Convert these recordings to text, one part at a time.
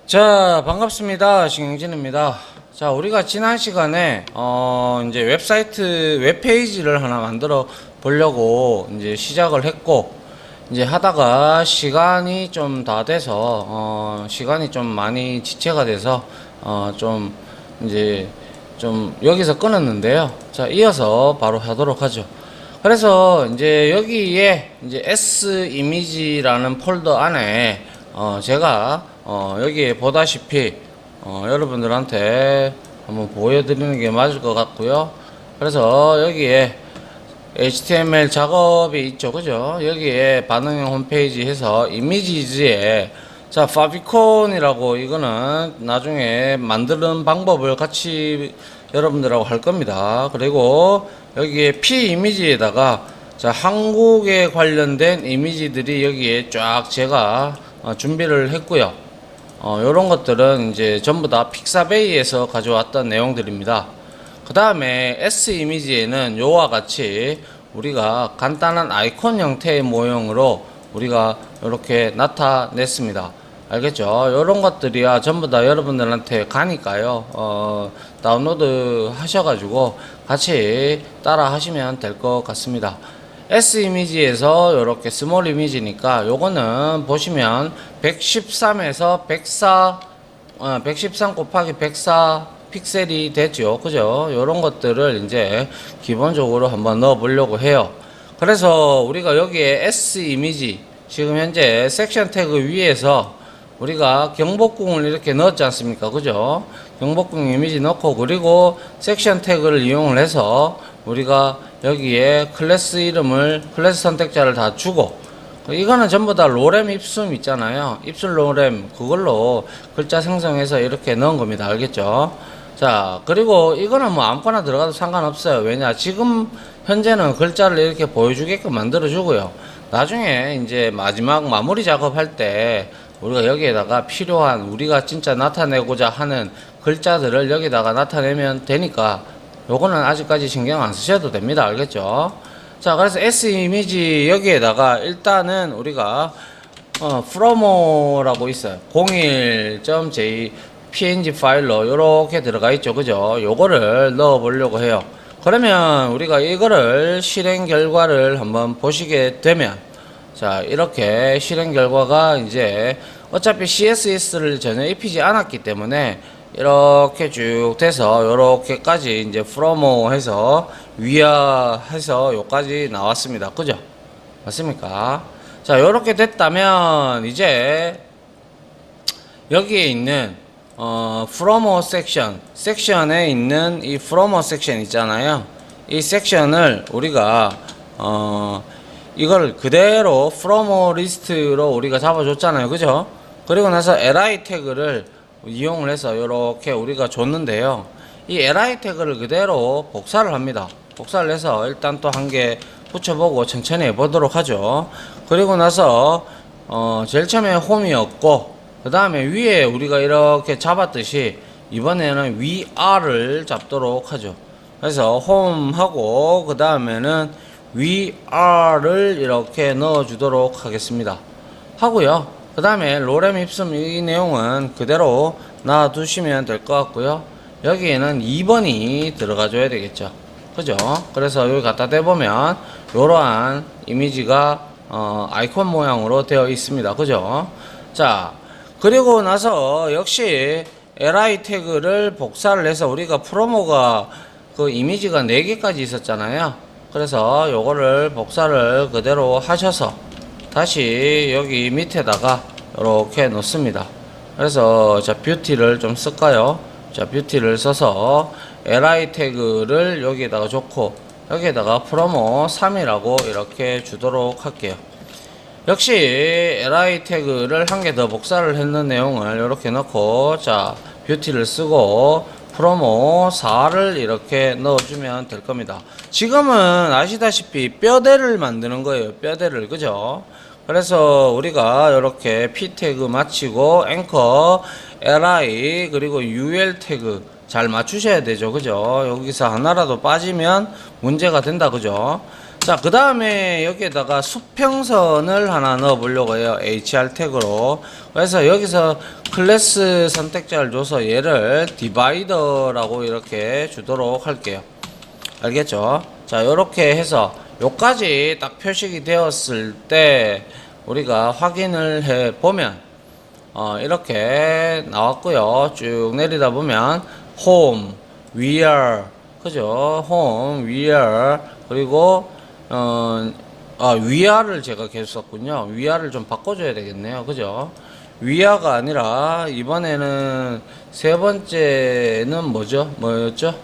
자, 반갑습니다. 신경진입니다. 자, 우리가 지난 시간에 이제 웹페이지를 하나 만들어 보려고 이제 시작을 했고, 이제 하다가 시간이 좀 다 돼서 시간이 좀 많이 지체가 돼서 좀 이제 좀 여기서 끊었는데요. 자, 이어서 바로 하도록 하죠. 그래서 이제 여기에 이제 S 이미지라는 폴더 안에 제가 여기에 보다시피 여러분들한테 한번 보여드리는 게 맞을 것 같고요. 그래서 여기에 HTML 작업이 있죠, 그죠? 여기에 반응형 홈페이지 해서 이미지즈에 자, 파비콘이라고 이거는 나중에 만드는 방법을 같이 여러분들하고 할 겁니다. 그리고 여기에 P 이미지에다가 자, 한국에 관련된 이미지들이 여기에 쫙 제가 준비를 했고요. 요런 것들은 이제 전부 다 픽사베이에서 가져왔던 내용들입니다. 그 다음에 S 이미지에는 요와 같이 우리가 간단한 아이콘 형태의 모형으로 우리가 이렇게 나타냈습니다. 알겠죠? 요런 것들이야 전부 다 여러분들한테 가니까요. 다운로드 하셔가지고 같이 따라 하시면 될 것 같습니다. S 이미지에서 이렇게 스몰 이미지니까 요거는 보시면 113에서 113 곱하기 104 픽셀이 되죠. 그죠? 요런 것들을 이제 기본적으로 한번 넣어 보려고 해요. 그래서 우리가 여기에 S 이미지 지금 현재 섹션 태그 위에서 우리가 경복궁을 이렇게 넣었지 않습니까? 그죠? 경복궁 이미지 넣고 그리고 섹션 태그를 이용을 해서 우리가 여기에 클래스 이름을 클래스 선택자를 다 주고 이거는 전부 다 로렘 입숨 있잖아요. 입술 로렘 그걸로 글자 생성해서 이렇게 넣은 겁니다. 알겠죠? 자, 그리고 이거는 뭐 아무거나 들어가도 상관없어요. 왜냐 지금 현재는 글자를 이렇게 보여주게끔 만들어 주고요. 나중에 이제 마지막 마무리 작업할 때 우리가 여기에다가 필요한 우리가 진짜 나타내고자 하는 글자들을 여기다가 나타내면 되니까 요거는 아직까지 신경 안 쓰셔도 됩니다. 알겠죠? 자, 그래서 S 이미지 여기에다가 일단은 우리가 프로모라고 있어요. 01.j png 파일로 요렇게 들어가 있죠. 그죠? 요거를 넣어 보려고 해요. 그러면 우리가 이거를 실행 결과를 한번 보시게 되면 자, 이렇게 실행 결과가 이제 어차피 CSS를 전혀 입히지 않았기 때문에 이렇게 쭉 돼서 요렇게까지 이제 프로모 해서 위아 해서 요까지 나왔습니다. 그죠? 맞습니까? 자, 요렇게 됐다면 이제 여기에 있는 프로모 섹션에 있는 이 프로모 섹션 있잖아요. 이 섹션을 우리가 이걸 그대로 프로모 리스트로 우리가 잡아줬잖아요. 그죠? 그리고 나서 li 태그를 이용을 해서 이렇게 우리가 줬는데요. 이 li 태그를 그대로 복사를 합니다. 복사를 해서 일단 또 한 개 붙여보고 천천히 해보도록 하죠. 그리고 나서 제일 처음에 홈이었고 그 다음에 위에 우리가 이렇게 잡았듯이 이번에는 위아를 잡도록 하죠. 그래서 홈하고 그 다음에는 위아를 이렇게 넣어 주도록 하겠습니다. 하고요. 그 다음에 로렘 입숨 이 내용은 그대로 놔두시면 될 것 같고요. 여기에는 2번이 들어가 줘야 되겠죠. 그죠? 그래서 여기 갖다 대보면 이러한 이미지가 아이콘 모양으로 되어 있습니다. 그죠? 자, 그리고 나서 역시 li 태그를 복사를 해서 우리가 프로모가 그 이미지가 4개까지 있었잖아요. 그래서 요거를 복사를 그대로 하셔서 다시 여기 밑에다가 이렇게 놓습니다. 그래서 자, 뷰티를 좀 쓸까요? 자, 뷰티를 써서 li 태그를 여기에다가 좋고 여기에다가 프로모 3이라고 이렇게 주도록 할게요. 역시 li 태그를 한 개 더 복사를 했는 내용을 이렇게 넣고 자, 뷰티를 쓰고 프로모 4를 이렇게 넣어주면 될 겁니다. 지금은 아시다시피 뼈대를 만드는 거예요. 뼈대를. 그죠? 그래서 우리가 이렇게 p 태그 마치고 앵커 li 그리고 ul 태그 잘 맞추셔야 되죠. 그죠? 여기서 하나라도 빠지면 문제가 된다. 그죠? 자, 그 다음에 여기에다가 수평선을 하나 넣어 보려고 해요. HR 태그로. 그래서 여기서 클래스 선택자를 줘서 얘를 디바이더라고 이렇게 주도록 할게요. 알겠죠? 자, 요렇게 해서 요까지 딱 표식이 되었을 때 우리가 확인을 해 보면 이렇게 나왔고요. 쭉 내리다 보면 home, where, 그죠? home, where, 그리고 위아를 제가 계속 썼군요. 위아를 좀 바꿔줘야 되겠네요. 그죠? 위아가 아니라 이번에는 세 번째는 뭐였죠?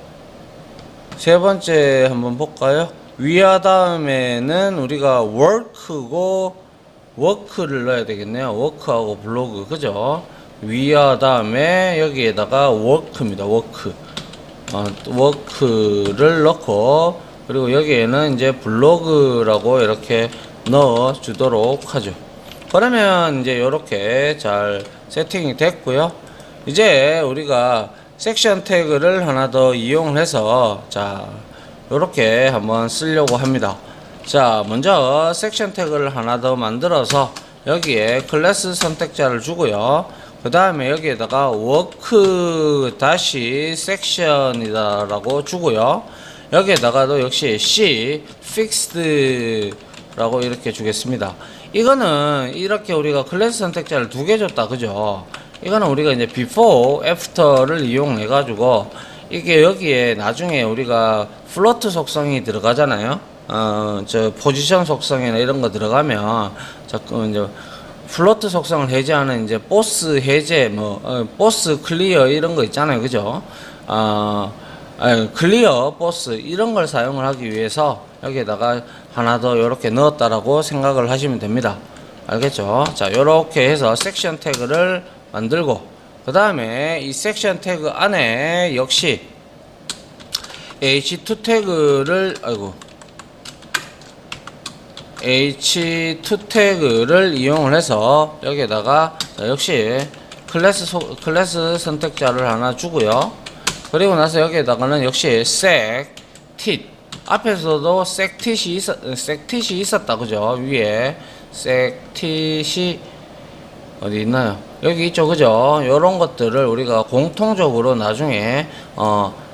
세 번째 한번 볼까요? 위아 다음에는 우리가 work고 워크를 넣어야 되겠네요. 워크하고 블로그, 그죠? 위아 다음에 여기에다가 워크입니다. 워크. 워크를 넣고, 그리고 여기에는 이제 블로그라고 이렇게 넣어 주도록 하죠. 그러면 이제 이렇게 잘 세팅이 됐고요. 이제 우리가 섹션 태그를 하나 더 이용해서 자, 이렇게 한번 쓰려고 합니다. 자, 먼저 섹션 태그를 하나 더 만들어서 여기에 클래스 선택자를 주고요. 그 다음에 여기에다가 워크 다시 섹션이다 라고 주고요. 여기에다가도 역시 C fixed 라고 이렇게 주겠습니다. 이거는 이렇게 우리가 클래스 선택자를 두 개 줬다, 그죠? 이거는 우리가 이제 before, after를 이용해 가지고 이게 여기에 나중에 우리가 플로트 속성이 들어가잖아요. 저 포지션 속성이나 이런 거 들어가면 자꾸 이제 플로트 속성을 해제하는 이제 보스 해제, 보스 클리어 이런 거 있잖아요, 그죠? 클리어 보스 이런 걸 사용을 하기 위해서 여기에다가 하나 더 이렇게 넣었다라고 생각을 하시면 됩니다. 알겠죠? 자, 요렇게 해서 섹션 태그를 만들고, 그 다음에 이 섹션 태그 안에 역시 h2 태그를 h2 태그를 이용을 해서 여기에다가 역시 클래스 선택자를 하나 주고요. 그리고 나서 여기에다가는 역시 sectit, 앞에서도 sectit이 있었다, 그죠? 위에 sectit이 어디 있나요? 여기 있죠, 그죠? 요런 것들을 우리가 공통적으로 나중에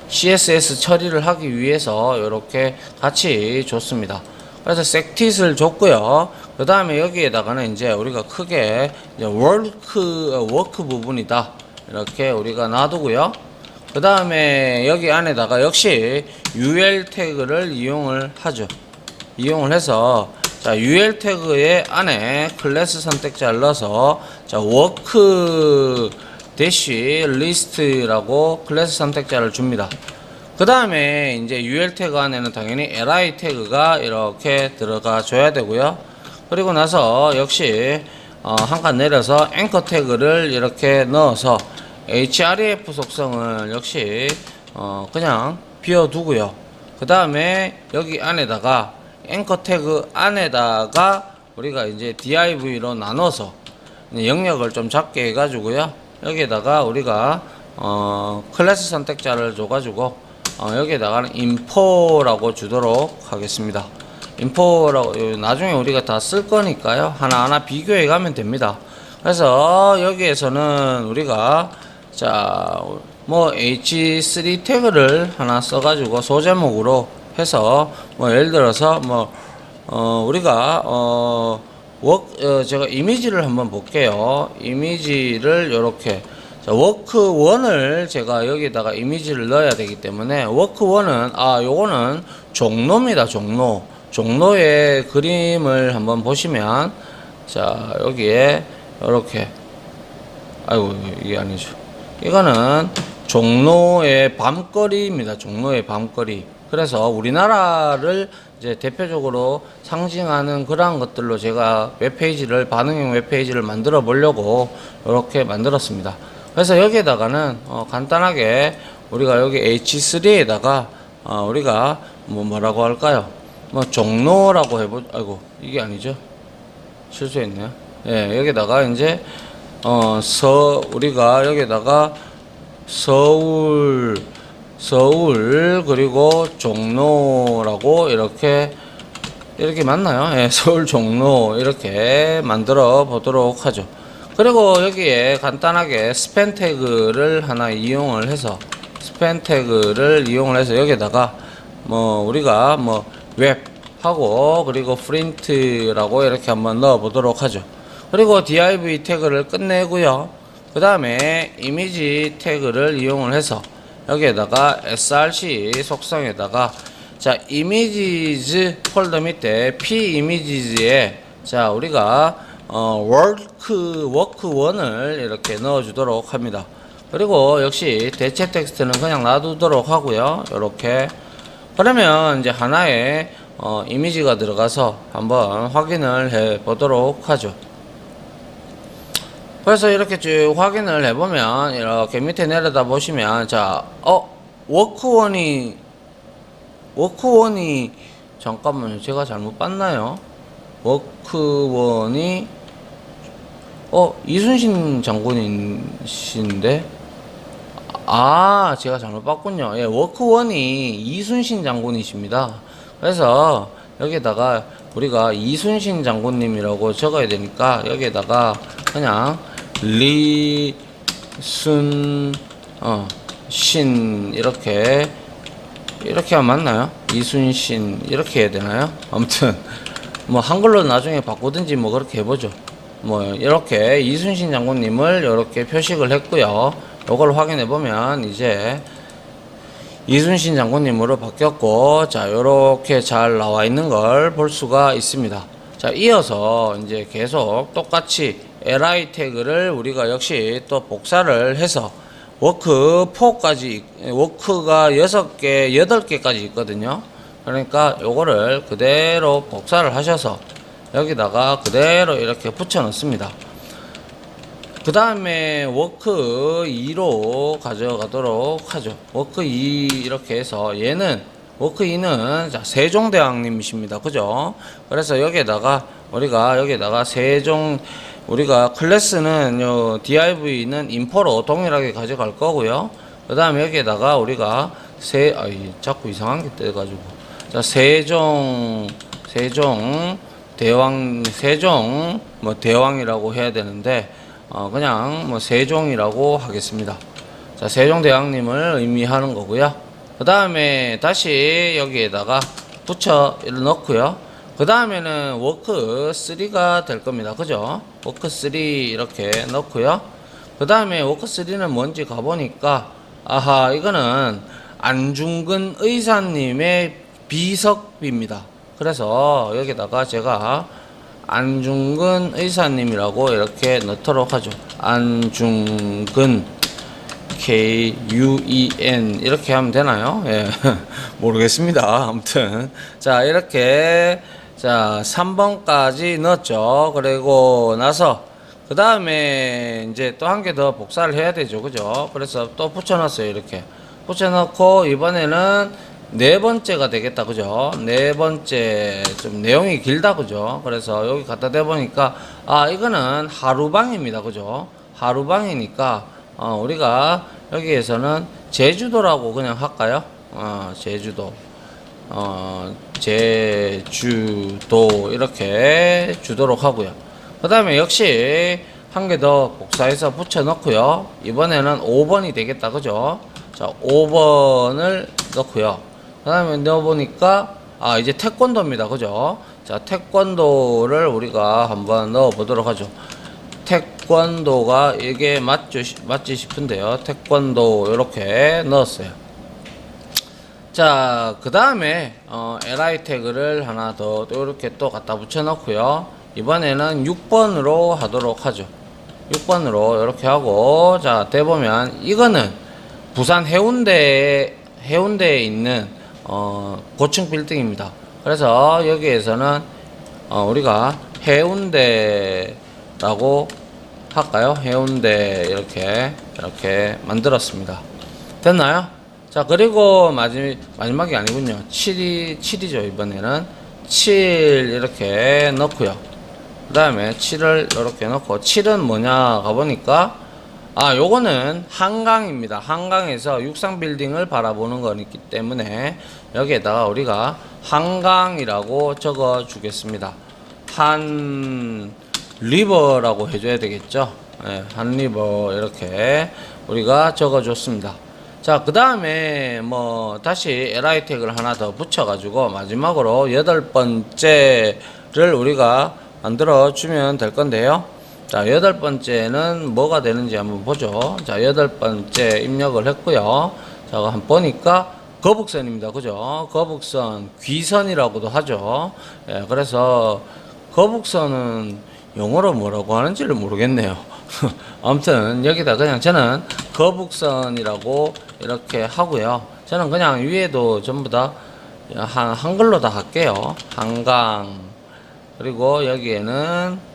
CSS 처리를 하기 위해서 이렇게 같이 줬습니다. 그래서 sectit을 줬고요. 그 다음에 여기에다가는 이제 우리가 크게 이제 work 부분이다 이렇게 우리가 놔두고요. 그 다음에 여기 안에다가 역시 UL 태그를 이용을 하죠. 이용을 해서 자, UL 태그의 안에 클래스 선택자를 넣어서 자, work 대시 list라고 클래스 선택자를 줍니다. 그 다음에 이제 UL 태그 안에는 당연히 li 태그가 이렇게 들어가 줘야 되고요. 그리고 나서 역시 한 칸 내려서 앵커 태그를 이렇게 넣어서 href 속성을 역시 그냥 비워두고요. 그 다음에 여기 안에다가 앵커 태그 안에다가 우리가 이제 div로 나눠서 영역을 좀 작게 해가지고요. 여기에다가 우리가 클래스 선택자를 줘가지고 여기에다가는 info라고 주도록 하겠습니다. info라고 나중에 우리가 다 쓸 거니까요. 하나하나 비교해 가면 됩니다. 그래서 여기에서는 우리가 자, h3 태그를 하나 써가지고 소제목으로 해서 예를 들어서 우리가 제가 이미지를 한번 볼게요. 이미지를 요렇게 자, 워크1을 제가 여기다가 이미지를 넣어야 되기 때문에 워크1은 요거는 종로입니다. 종로의 그림을 한번 보시면 자, 여기에 이렇게 이게 아니죠. 이거는 종로의 밤거리입니다. 종로의 밤거리. 그래서 우리나라를 이제 대표적으로 상징하는 그러한 것들로 제가 웹페이지를, 반응형 웹페이지를 만들어 보려고 이렇게 만들었습니다. 그래서 여기에다가는 간단하게 우리가 여기 H3에다가 우리가 뭐라고 할까요? 종로라고 이게 아니죠. 실수했네요. 예, 여기다가 이제 우리가 여기다가 서울 그리고 종로라고 이렇게 이렇게 맞나요? 예, 서울 종로 이렇게 만들어 보도록 하죠. 그리고 여기에 간단하게 스팬 태그를 하나 이용을 해서 여기다가 뭐 우리가 뭐 웹하고 그리고 프린트라고 이렇게 한번 넣어 보도록 하죠. 그리고 div 태그를 끝내고요. 그 다음에 이미지 태그를 이용을 해서 여기에다가 src 속성에다가 자 이미지즈 폴더 밑에 p-images에 자 우리가 워크1을 이렇게 넣어 주도록 합니다. 그리고 역시 대체 텍스트는 그냥 놔두도록 하고요. 이렇게 그러면 이제 하나의 이미지가 들어가서 한번 확인을 해 보도록 하죠. 그래서 이렇게 쭉 확인을 해보면 이렇게 밑에 내려다 보시면 자 워크원이 잠깐만요, 제가 잘못 봤나요? 워크원이 이순신 장군이신데 제가 잘못 봤군요. 예, 워크원이 이순신 장군이십니다. 그래서 여기다가 우리가 이순신 장군님이라고 적어야 되니까 여기에다가 그냥 신 이렇게 하면 맞나요? 이순신 이렇게 해야 되나요? 아무튼 뭐 한글로 나중에 바꾸든지 뭐 그렇게 해보죠. 뭐 이렇게 이순신 장군님을 이렇게 표식을 했고요. 요걸 확인해 보면 이제 이순신 장군님으로 바뀌었고 자 요렇게 잘 나와 있는 걸 볼 수가 있습니다. 자 이어서 이제 계속 똑같이 li 태그를 우리가 역시 또 복사를 해서 워크4까지 워크가 6개 8개까지 있거든요. 그러니까 요거를 그대로 복사를 하셔서 여기다가 그대로 이렇게 붙여 넣습니다. 그 다음에 워크 2로 가져가도록 하죠. 워크 2 이렇게 해서 얘는 워크 2는 자 세종대왕님이십니다. 그죠? 그래서 여기에다가 우리가 우리가 클래스는 요 div는 인포로 동일하게 가져갈 거고요. 그 다음에 여기에다가 우리가 자꾸 이상한 게 떠가지고 자 세종 대왕이라고 해야 되는데 그냥 뭐 세종이라고 하겠습니다. 자 세종대왕님을 의미하는 거고요. 그 다음에 다시 여기에다가 붙여 넣고요. 그 다음에는 워크 3가 될 겁니다. 그죠? 워크 3 이렇게 넣고요. 그 다음에 워크 3는 뭔지 가보니까 이거는 안중근 의사님의 비석비입니다. 그래서 여기다가 제가 안중근 의사님이라고 이렇게 넣도록 하죠. 안중근 KUEN 이렇게 하면 되나요? 예. 모르겠습니다. 아무튼 자 이렇게 자 3번까지 넣었죠. 그리고 나서 그 다음에 이제 또 한 개 더 복사를 해야 되죠. 그죠? 그래서 또 붙여놨어요. 이렇게 붙여놓고 이번에는 네 번째가 되겠다. 그죠? 네 번째 좀 내용이 길다. 그죠? 그래서 여기 갖다 대보니까 이거는 하루방입니다. 그죠? 하루방이니까 우리가 여기에서는 제주도라고 그냥 할까요? 제주도 이렇게 주도록 하고요. 그 다음에 역시 한 개 더 복사해서 붙여 넣고요. 이번에는 5번이 되겠다. 그죠? 자 5번을 넣고요. 그 다음에 넣어보니까 이제 태권도입니다. 그죠? 자 태권도를 우리가 한번 넣어 보도록 하죠. 태권도가 이게 맞지 싶은데요. 태권도 이렇게 넣었어요. 자 그 다음에 li 태그를 하나 더 이렇게 또 갖다 붙여 넣고요. 이번에는 6번으로 하도록 하죠. 6번으로 이렇게 하고 자 대보면 이거는 부산 해운대에 있는 고층 빌딩입니다. 그래서 여기에서는 우리가 해운대라고 할까요? 해운대 이렇게 만들었습니다. 됐나요? 자 그리고 마지막이 아니군요. 7이죠. 이번에는 7 이렇게 넣고요. 그 다음에 7을 이렇게 넣고 7은 뭐냐 가보니까 요거는 한강입니다. 한강에서 육상 빌딩을 바라보는 거기 때문에 여기에다가 우리가 한강이라고 적어 주겠습니다. 한 리버라고 해줘야 되겠죠. 네, 한 리버 이렇게 우리가 적어 줬습니다. 자, 그 다음에 뭐 다시 li 태그를 하나 더 붙여 가지고 마지막으로 8번째를 우리가 만들어 주면 될 건데요. 자, 8번째는 뭐가 되는지 한번 보죠. 자, 8번째 입력을 했고요. 자, 한번 보니까 거북선입니다. 그죠? 거북선, 귀선이라고도 하죠. 예, 그래서 거북선은 영어로 뭐라고 하는지를 모르겠네요. 아무튼 여기다 그냥 저는 거북선이라고 이렇게 하고요. 저는 그냥 위에도 전부 다 한글로 다 할게요. 한강, 그리고 여기에는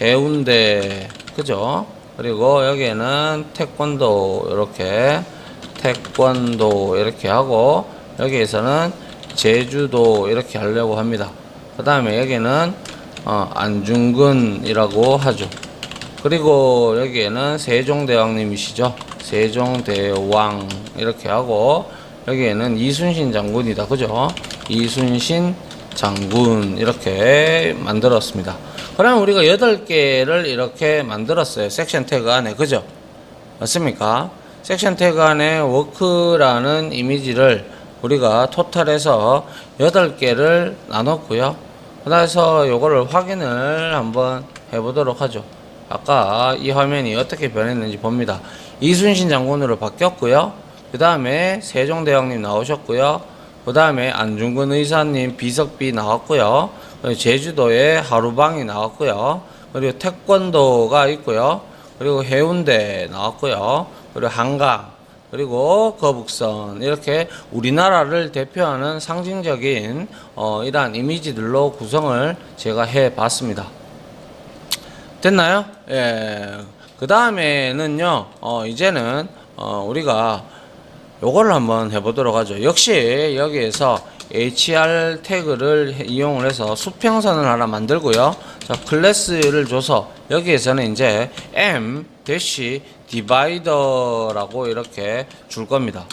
해운대, 그죠? 그리고 여기에는 태권도, 이렇게 태권도 이렇게 하고, 여기에서는 제주도 이렇게 하려고 합니다. 그 다음에 여기는 안중근이라고 하죠. 그리고 여기에는 세종대왕님이시죠. 세종대왕 이렇게 하고, 여기에는 이순신 장군이다. 그죠? 이순신 장군 이렇게 만들었습니다. 그러면 우리가 8개를 이렇게 만들었어요. 섹션 태그 안에. 그죠? 맞습니까? 섹션 태그 안에 워크라는 이미지를 우리가 토탈해서 8개를 나눴고요. 그래서 요거를 확인을 한번 해보도록 하죠. 아까 이 화면이 어떻게 변했는지 봅니다. 이순신 장군으로 바뀌었고요. 그 다음에 세종대왕님 나오셨고요. 그 다음에 안중근 의사님 비석비 나왔고요. 제주도에 하루방이 나왔고요. 그리고 태권도가 있고요. 그리고 해운대 나왔고요. 그리고 한강, 그리고 거북선, 이렇게 우리나라를 대표하는 상징적인 이러한 이미지들로 구성을 제가 해 봤습니다. 됐나요? 예. 그 다음에는요, 이제는 우리가 요거를 한번 해보도록 하죠. 역시 여기에서 HR 태그를 이용을 해서 수평선을 하나 만들고요. 자, 클래스를 줘서 여기에서는 이제 m-divider라고 이렇게 줄 겁니다.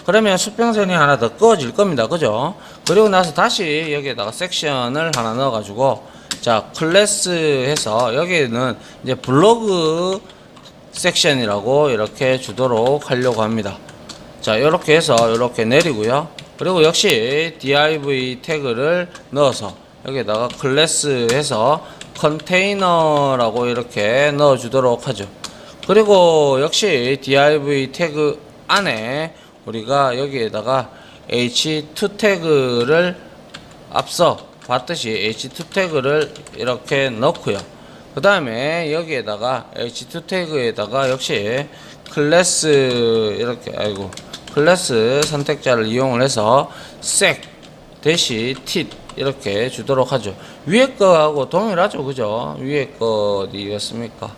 그러면 수평선이 하나 더 꺼질 겁니다. 그죠? 그리고 나서 다시 여기에다가 섹션을 하나 넣어 가지고, 자, 클래스 해서 여기는 이제 블로그 섹션이라고 이렇게 주도록 하려고 합니다. 자, 이렇게 해서 이렇게 내리고요. 그리고 역시 div 태그를 넣어서 여기다가 클래스 해서 컨테이너라고 이렇게 넣어 주도록 하죠. 그리고 역시 div 태그 안에 우리가 여기에다가 h2 태그를 앞서 봤듯이 h2 태그를 이렇게 넣고요. 그 다음에 여기에다가 h2 태그에다가 역시 클래스 이렇게 클래스 선택자를 이용을 해서 sec 대시 tit 이렇게 주도록 하죠. 위에 거하고 동일하죠. 그죠? 위에 거 어디였습니까?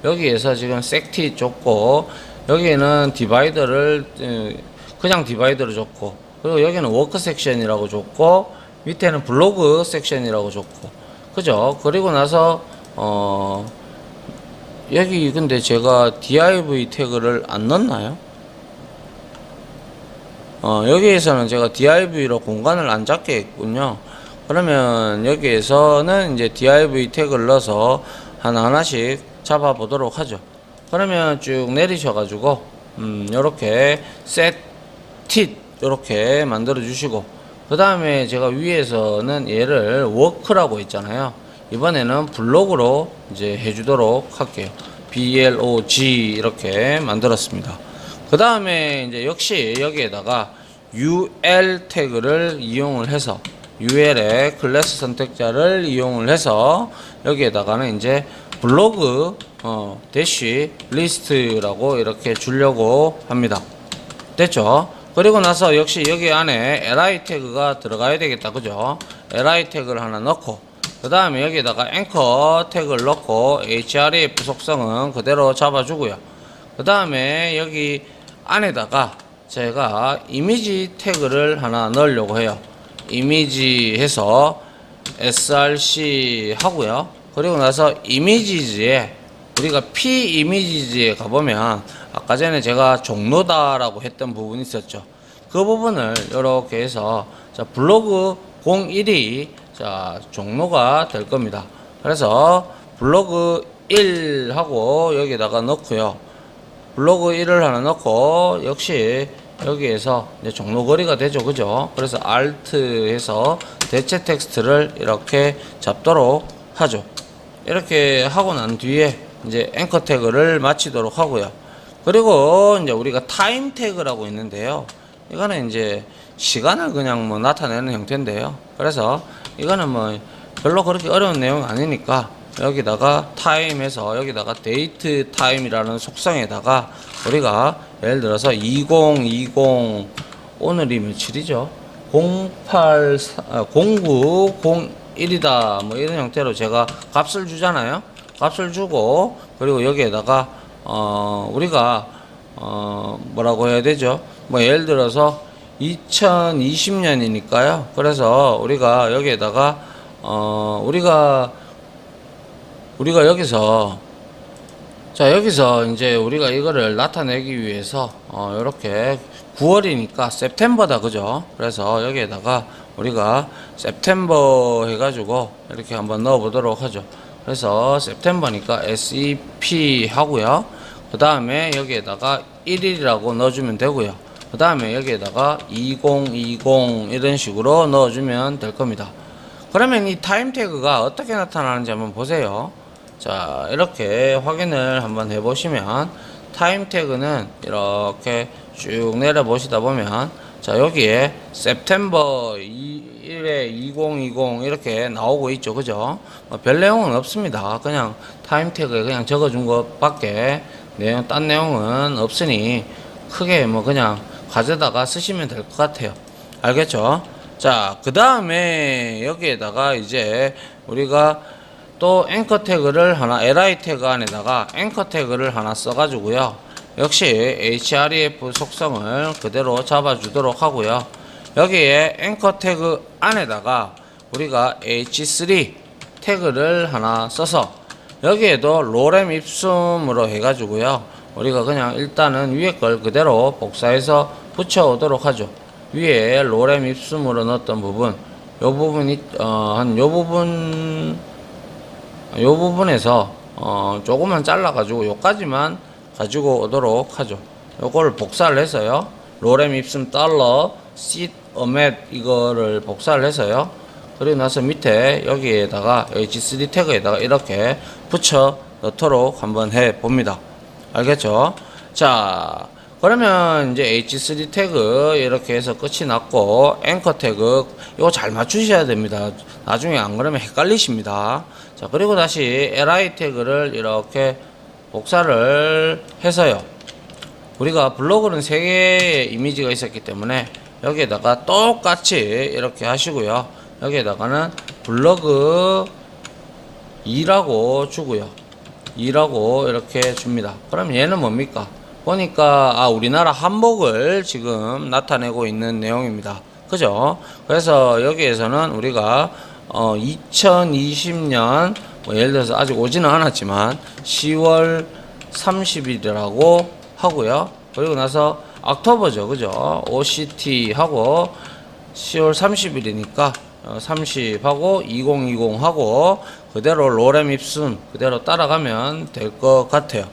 여기에서 지금 sec tit 줬고, 여기는 디바이더를 그냥 디바이더를 줬고, 그리고 여기는 워크 섹션이라고 줬고, 밑에는 블로그 섹션이라고 줬고, 그죠? 그리고 나서 여기 근데 제가 div 태그를 안 넣었나요? 여기에서는 제가 div로 공간을 안 잡게 했군요. 그러면 여기에서는 이제 div 태그를 넣어서 하나하나씩 잡아 보도록 하죠. 그러면 쭉 내리셔가지고 요렇게 set tit 요렇게 만들어 주시고, 그 다음에 제가 위에서는 얘를 work라고 했잖아요. 이번에는 블록으로 이제 해주도록 할게요. blog 이렇게 만들었습니다. 그 다음에 이제 역시 여기에다가 ul 태그를 이용을 해서 ul의 클래스 선택자를 이용을 해서 여기에다가는 이제 블로그 대쉬 리스트라고 이렇게 주려고 합니다. 됐죠? 그리고 나서 역시 여기 안에 li 태그가 들어가야 되겠다. 그죠? li 태그를 하나 넣고, 그 다음에 여기에다가 앵커 태그를 넣고 href 속성은 그대로 잡아주고요. 그 다음에 여기 안에다가 제가 이미지 태그를 하나 넣으려고 해요. 이미지 해서 src 하고요. 그리고 나서 이미지즈에 우리가 P 이미지에 가보면 아까 전에 제가 종로다라고 했던 부분이 있었죠. 그 부분을 이렇게 해서 자, 블로그 01이 자, 종로가 될 겁니다. 그래서 블로그 1 하고 여기다가 넣고요. 블로그 1을 하나 넣고 역시 여기에서 이제 종로거리가 되죠. 그죠? 그래서 Alt 해서 대체 텍스트를 이렇게 잡도록 하죠. 이렇게 하고 난 뒤에 이제 앵커 태그를 마치도록 하고요. 그리고 이제 우리가 타임 태그라고 있는데요. 이거는 이제 시간을 그냥 뭐 나타내는 형태인데요. 그래서 이거는 뭐 별로 그렇게 어려운 내용 아니니까 여기다가 타임에서 여기다가 데이트 타임이라는 속성에다가 우리가 예를 들어서 2020 오늘이 며칠이죠? 0901이다 뭐 이런 형태로 제가 값을 주잖아요. 값을 주고 그리고 여기에다가 우리가 뭐라고 해야 되죠? 뭐 예를 들어서 2020년이니까요. 그래서 우리가 여기에다가 우리가 여기서 자 여기서 이제 우리가 이거를 나타내기 위해서 이렇게 9월이니까 September다 그죠? 그래서 여기에다가 우리가 September 해가지고 이렇게 한번 넣어 보도록 하죠. 그래서 September니까 SEP 하고요. 그 다음에 여기에다가 1일이라고 넣어주면 되고요. 그 다음에 여기에다가 2020 이런 식으로 넣어주면 될 겁니다. 그러면 이 타임 태그가 어떻게 나타나는지 한번 보세요. 자, 이렇게 확인을 한번 해보시면 타임 태그는 이렇게 쭉 내려보시다 보면 자, 여기에 September 1에 2020 이렇게 나오고 있죠. 그죠? 별 내용은 없습니다. 그냥 타임 태그에 그냥 적어준 것 밖에 딴 내용은 없으니 크게 뭐 그냥 가져다가 쓰시면 될 것 같아요. 알겠죠? 자, 그 다음에 여기에다가 이제 우리가 또 앵커 태그를 하나, li 태그 안에다가 앵커 태그를 하나 써가지고요. 역시 href 속성을 그대로 잡아주도록 하고요. 여기에 앵커 태그 안에다가 우리가 h3 태그를 하나 써서 여기에도 로렘 입숨으로 해가지고요. 우리가 그냥 일단은 위에 걸 그대로 복사해서 붙여오도록 하죠. 위에 로렘 입숨으로 넣었던 부분, 요 부분이 요 부분에서 조금만 잘라가지고 요까지만 가지고 오도록 하죠. 요거를 복사를 해서요. 로렘 입숨 달러 seed omet 이거를 복사를 해서요. 그리고 나서 밑에 여기에다가 h3 태그에다가 이렇게 붙여 넣도록 한번 해 봅니다. 알겠죠? 자, 그러면 이제 h3 태그 이렇게 해서 끝이 났고 앵커 태그 이거 잘 맞추셔야 됩니다. 나중에 안 그러면 헷갈리십니다. 자, 그리고 다시 li 태그를 이렇게 복사를 해서요. 우리가 블로그는 3개의 이미지가 있었기 때문에 여기에다가 똑같이 이렇게 하시고요. 여기에다가는 블로그 2라고 주고요. 2라고 이렇게 줍니다. 그럼 얘는 뭡니까? 보니까 우리나라 한복을 지금 나타내고 있는 내용입니다. 그죠? 그래서 여기에서는 우리가 2020년 뭐 예를 들어서 아직 오지는 않았지만 10월 30일이라고 하고요. 그리고 나서 옥토버죠. 그죠? OCT 하고 10월 30일이니까 30하고 2020 하고 그대로 로렘 입숨 그대로 따라가면 될 것 같아요.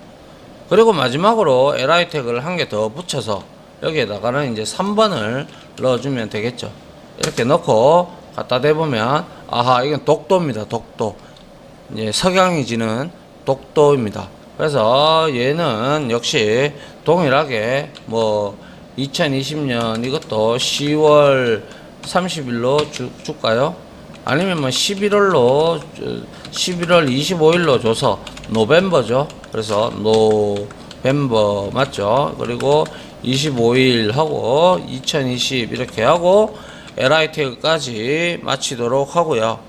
그리고 마지막으로 li 태그를 한 개 더 붙여서 여기에다가는 이제 3번을 넣어주면 되겠죠. 이렇게 넣고 갖다 대보면 아하 이건 독도입니다. 독도. 이제 석양이 지는 독도입니다. 그래서 얘는 역시 동일하게 뭐 2020년 이것도 10월 30일로 줄까요? 아니면 뭐 11월 25일로 줘서 노벤버죠. 그래서 노벤버 맞죠? 그리고 25일 하고 2020 이렇게 하고 li 태그까지 마치도록 하고요.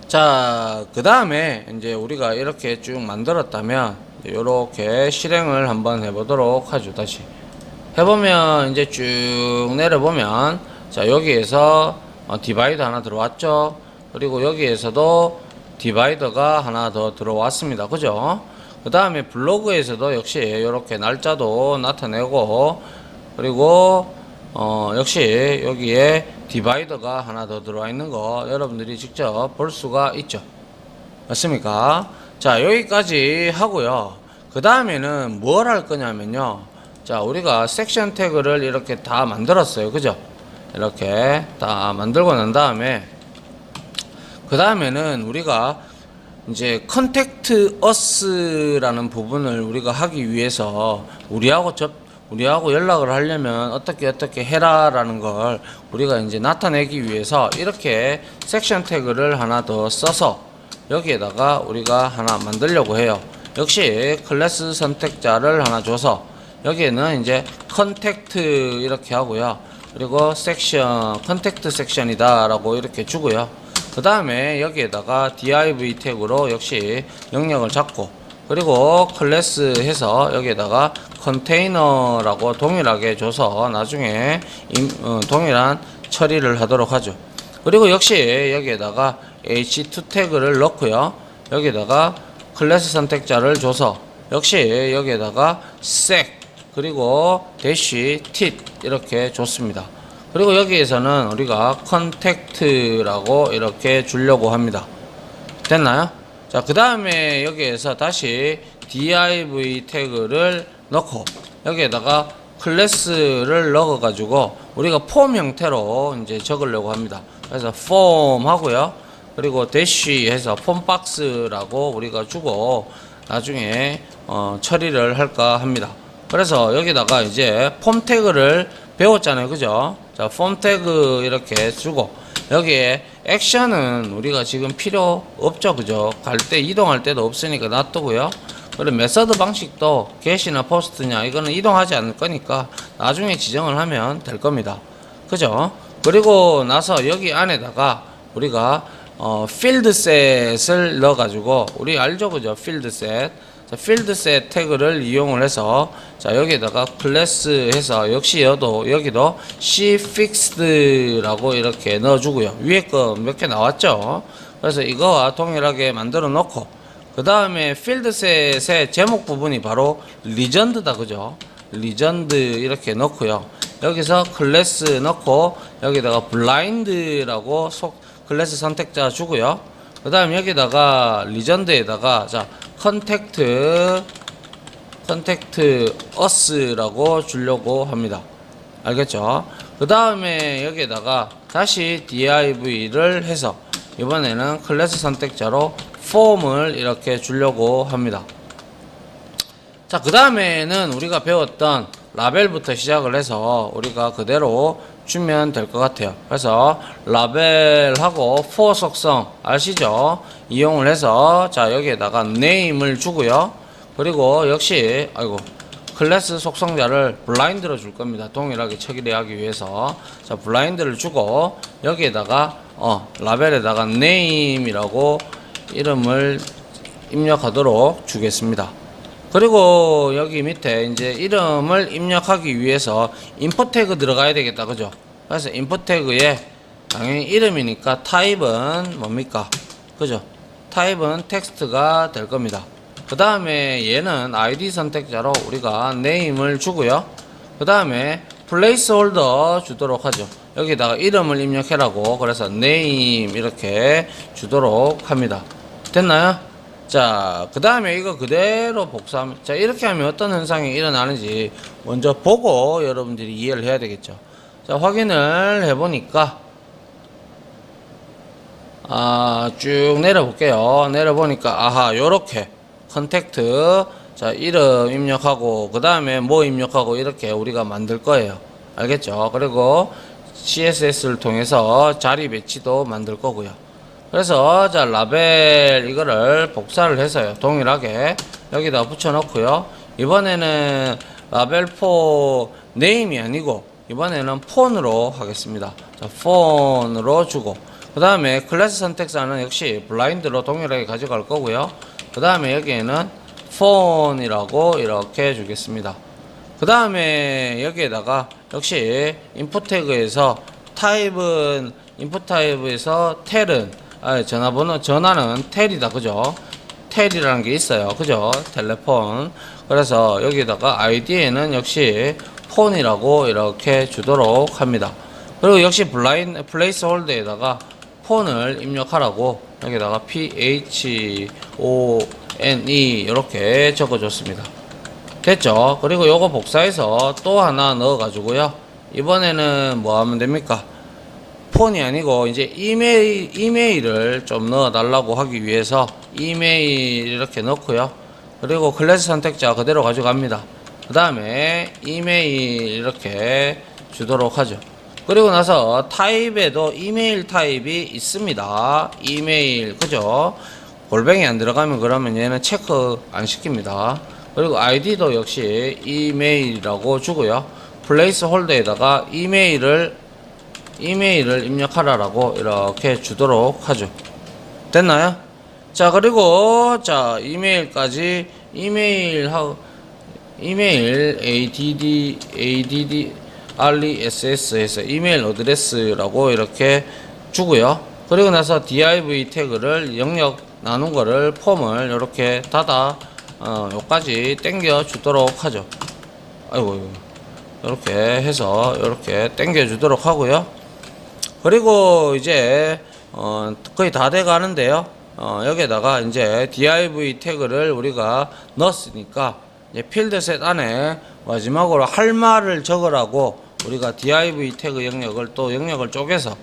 자, 그 다음에 이제 우리가 이렇게 쭉 만들었다면 이렇게 실행을 한번 해보도록 하죠. 다시 해보면 이제 쭉 내려보면 자 여기에서 디바이드 하나 들어왔죠. 그리고 여기에서도 디바이더가 하나 더 들어왔습니다. 그죠? 그 다음에 블로그에서도 역시 이렇게 날짜도 나타내고, 그리고 역시 여기에 디바이더가 하나 더 들어와 있는 거 여러분들이 직접 볼 수가 있죠. 맞습니까? 자, 여기까지 하고요. 그 다음에는 뭘 할 거냐면요. 자, 우리가 섹션 태그를 이렇게 다 만들었어요. 그죠? 이렇게 다 만들고 난 다음에, 그 다음에는 우리가 이제 컨택트 어스라는 부분을 우리가 하기 위해서 우리하고 연락을 하려면 어떻게 해라라는 걸 우리가 이제 나타내기 위해서 이렇게 섹션 태그를 하나 더 써서 여기에다가 우리가 하나 만들려고 해요. 역시 클래스 선택자를 하나 줘서 여기에는 이제 컨택트 이렇게 하고요. 그리고 섹션, 컨택트 섹션이다 라고 이렇게 주고요. 그 다음에 여기에다가 div 태그로 역시 영역을 잡고, 그리고 클래스 해서 여기에다가 컨테이너라고 동일하게 줘서 나중에 동일한 처리를 하도록 하죠. 그리고 역시 여기에다가 h2 태그를 넣고요. 여기에다가 클래스 선택자를 줘서 역시 여기에다가 sec 그리고 dash tit 이렇게 줬습니다. 그리고 여기에서는 우리가 컨택트라고 이렇게 주려고 합니다. 됐나요? 자, 그 다음에 여기에서 다시 div 태그를 넣고 여기에다가 클래스를 넣어 가지고 우리가 폼 형태로 이제 적으려고 합니다. 그래서 폼 하고요. 그리고 dash 해서 폼박스라고 우리가 주고 나중에 처리를 할까 합니다. 그래서 여기다가 이제 폼 태그를 배웠잖아요. 그죠? 자, 폼 태그 이렇게 주고 여기에 액션은 우리가 지금 필요 없죠. 그죠? 갈 때 이동할 때도 없으니까 놔두고요. 그리고 메서드 방식도 get이나 post냐 이거는 이동하지 않을 거니까 나중에 지정을 하면 될 겁니다. 그죠? 그리고 나서 여기 안에다가 우리가 필드셋을 넣어 가지고 우리 알죠? 그죠? 필드셋. 자, 필드셋 태그를 이용을 해서 자, 여기에다가 클래스 해서 역시 여기도 cfixed라고 이렇게 넣어주고요. 위에 거 몇 개 나왔죠. 그래서 이거와 동일하게 만들어 놓고 그 다음에 필드셋의 제목 부분이 바로 리전드다. 그죠? 리전드 이렇게 넣고요. 여기서 클래스 넣고 여기다가 블라인드라고 클래스 선택자 주고요. 그 다음 여기다가 리전드에다가 자 컨택트 어스라고 주려고 합니다. 알겠죠? 그 다음에 여기에다가 다시 div를 해서 이번에는 클래스 선택자로 폼을 이렇게 주려고 합니다. 자, 그 다음에는 우리가 배웠던 라벨부터 시작을 해서 우리가 그대로 주면 될 것 같아요. 그래서 라벨하고 for 속성 아시죠? 이용을 해서 자, 여기에다가 name을 주고요. 그리고 역시 클래스 속성자를 블라인드로 줄 겁니다. 동일하게 처리하기 위해서 자, 블라인드를 주고 여기에다가 라벨에다가 name이라고 이름을 입력하도록 주겠습니다. 그리고 여기 밑에 이제 이름을 입력하기 위해서 인풋 태그 들어가야 되겠다. 그죠? 그래서 인풋 태그에 당연히 이름이니까 타입은 뭡니까? 그죠? 타입은 텍스트가 될 겁니다. 그 다음에 얘는 id 선택자로 우리가 name을 주고요. 그 다음에 placeholder 주도록 하죠. 여기다가 이름을 입력해라고 그래서 name 이렇게 주도록 합니다. 됐나요? 자, 그 다음에 이거 그대로 복사하면, 자, 이렇게 하면 어떤 현상이 일어나는지 먼저 보고 여러분들이 이해를 해야 되겠죠. 자, 확인을 해보니까, 쭉 내려볼게요. 내려보니까, 아하, 요렇게, 컨택트, 자, 이름 입력하고, 그 다음에 뭐 입력하고, 이렇게 우리가 만들 거예요. 알겠죠? 그리고 CSS를 통해서 자리 배치도 만들 거고요. 그래서 자, 라벨 이거를 복사를 해서요. 동일하게 여기다 붙여 놓고요. 이번에는 라벨 포 네임이 아니고 이번에는 폰으로 하겠습니다. 자, 폰으로 주고 그 다음에 클래스 선택사는 역시 블라인드로 동일하게 가져갈 거고요. 그 다음에 여기에는 폰이라고 이렇게 주겠습니다. 그 다음에 여기에다가 역시 인풋 태그에서 타입은 인풋 타입에서 텔은 전화는 텔이다. 그죠? 텔이라는 게 있어요. 그죠? 텔레폰. 그래서 여기다가 아이디에는 역시 폰이라고 이렇게 주도록 합니다. 그리고 역시 플레이스 홀더에다가 폰을 입력하라고 여기다가 PHONE 이렇게 적어줬습니다. 됐죠? 그리고 요거 복사해서 또 하나 넣어 가지고요. 이번에는 뭐 하면 됩니까? 폰이 아니고 이제 이메일을 좀 넣어 달라고 하기 위해서 이메일 이렇게 넣고요. 그리고 클래스 선택자 그대로 가져갑니다. 그 다음에 이메일 이렇게 주도록 하죠. 그리고 나서 타입에도 이메일 타입이 있습니다. 이메일, 그죠? 골뱅이 안 들어가면 그러면 얘는 체크 안 시킵니다. 그리고 아이디도 역시 이메일이라고 주고요. 플레이스 홀더에다가 이메일을 입력하라라고 이렇게 주도록 하죠. 됐나요? 자, 그리고 자, 이메일 add RESS 해서 이메일 어드레스라고 이렇게 주고요. 그리고 나서 div 태그를 영역 나눈 거를 폼을 이렇게 닫아 요까지 당겨 주도록 하죠. 아이고, 이렇게 해서 이렇게 당겨 주도록 하고요. 그리고 이제 거의 다 돼 가는데요. 여기에다가 이제 div 태그를 우리가 넣었으니까 이제 필드셋 안에 마지막으로 할 말을 적으라고 우리가 div 태그 영역을 또 영역을 쪼개서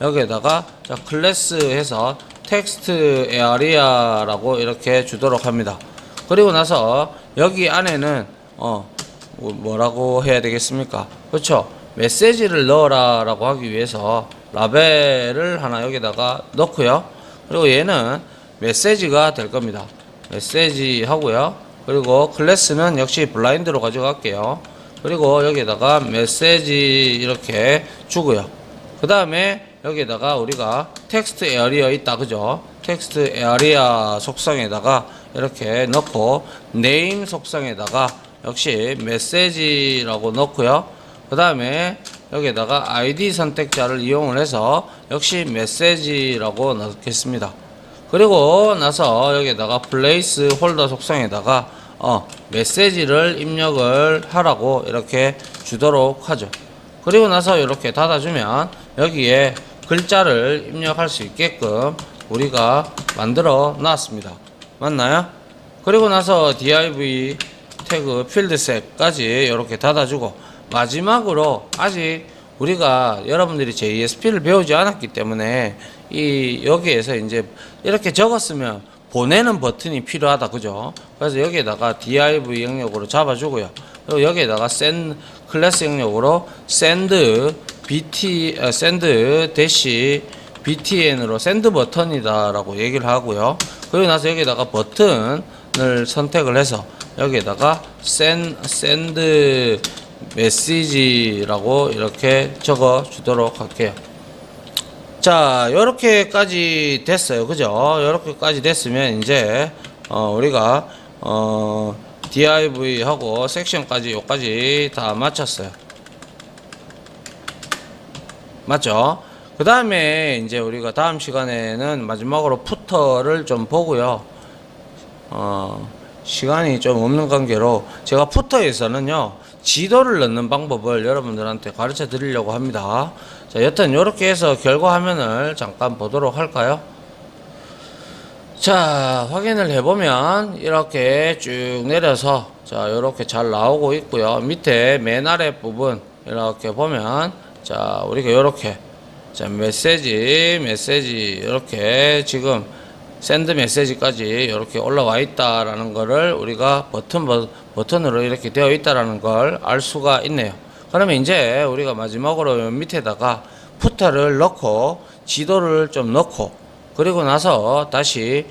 여기에다가 자, 클래스 해서 텍스트 에어리아라고 이렇게 주도록 합니다. 그리고 나서 여기 안에는 뭐라고 해야 되겠습니까? 그렇죠? 메시지를 넣어라 라고 하기 위해서 라벨을 하나 여기다가 넣고요. 그리고 얘는 메시지가 될 겁니다. 메시지 하고요. 그리고 클래스는 역시 블라인드로 가져갈게요. 그리고 여기에다가 메시지 이렇게 주고요. 그 다음에 여기에다가 우리가 텍스트 에어리어 있다. 그죠? 텍스트 에어리어 속성에다가 이렇게 넣고 네임 속성에다가 역시 메시지라고 넣고요. 그 다음에 여기에다가 ID 선택자를 이용을 해서 역시 메시지라고 넣겠습니다. 그리고 나서 여기에다가 플레이스 홀더 속성에다가 메시지를 입력을 하라고 이렇게 주도록 하죠. 그리고 나서 이렇게 닫아주면 여기에 글자를 입력할 수 있게끔 우리가 만들어 놨습니다. 맞나요? 그리고 나서 div 태그 필드셋까지 이렇게 닫아주고 마지막으로 아직 우리가 여러분들이 JSP를 배우지 않았기 때문에 여기에서 이제 이렇게 적었으면 보내는 버튼이 필요하다. 그죠? 그래서 여기에다가 div 영역으로 잡아주고요. 그리고 여기에다가 클래스 영역으로 send btn으로 send 버튼이다 라고 얘기를 하고요. 그리고 나서 여기에다가 버튼을 선택을 해서 여기에다가 send 메시지라고 이렇게 적어 주도록 할게요. 자, 요렇게까지 됐어요. 그죠? 요렇게까지 됐으면 이제 우리가 div 하고 섹션까지 요까지 다 마쳤어요. 맞죠? 그 다음에 이제 우리가 다음 시간에는 마지막으로 푸터를 좀 보고요. 시간이 좀 없는 관계로 제가 푸터에서는요 지도를 넣는 방법을 여러분들한테 가르쳐 드리려고 합니다. 자, 여튼 이렇게 해서 결과 화면을 잠깐 보도록 할까요? 자, 확인을 해보면 이렇게 쭉 내려서 자, 이렇게 잘 나오고 있고요. 밑에 맨 아래 부분 이렇게 보면 자, 우리가 이렇게 자, 메시지 이렇게 지금 샌드 메시지까지 이렇게 올라와 있다라는 거를 우리가 버튼으로 이렇게 되어 있다라는 걸 알 수가 있네요. 그러면 이제 우리가 마지막으로 밑에다가 푸터를 넣고 지도를 좀 넣고 그리고 나서 다시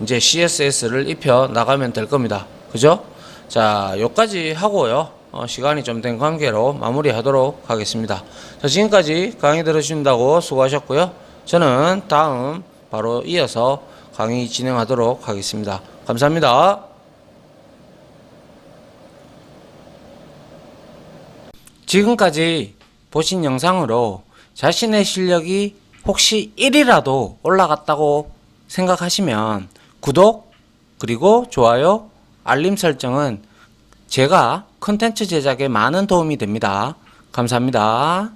이제 CSS를 입혀 나가면 될 겁니다. 그죠? 자, 요까지 하고요. 시간이 좀 된 관계로 마무리하도록 하겠습니다. 자, 지금까지 강의 들으신다고 수고하셨고요. 저는 다음 바로 이어서 강의 진행하도록 하겠습니다. 감사합니다. 지금까지 보신 영상으로 자신의 실력이 혹시 1이라도 올라갔다고 생각하시면 구독 그리고 좋아요 알림 설정은 제가 컨텐츠 제작에 많은 도움이 됩니다. 감사합니다.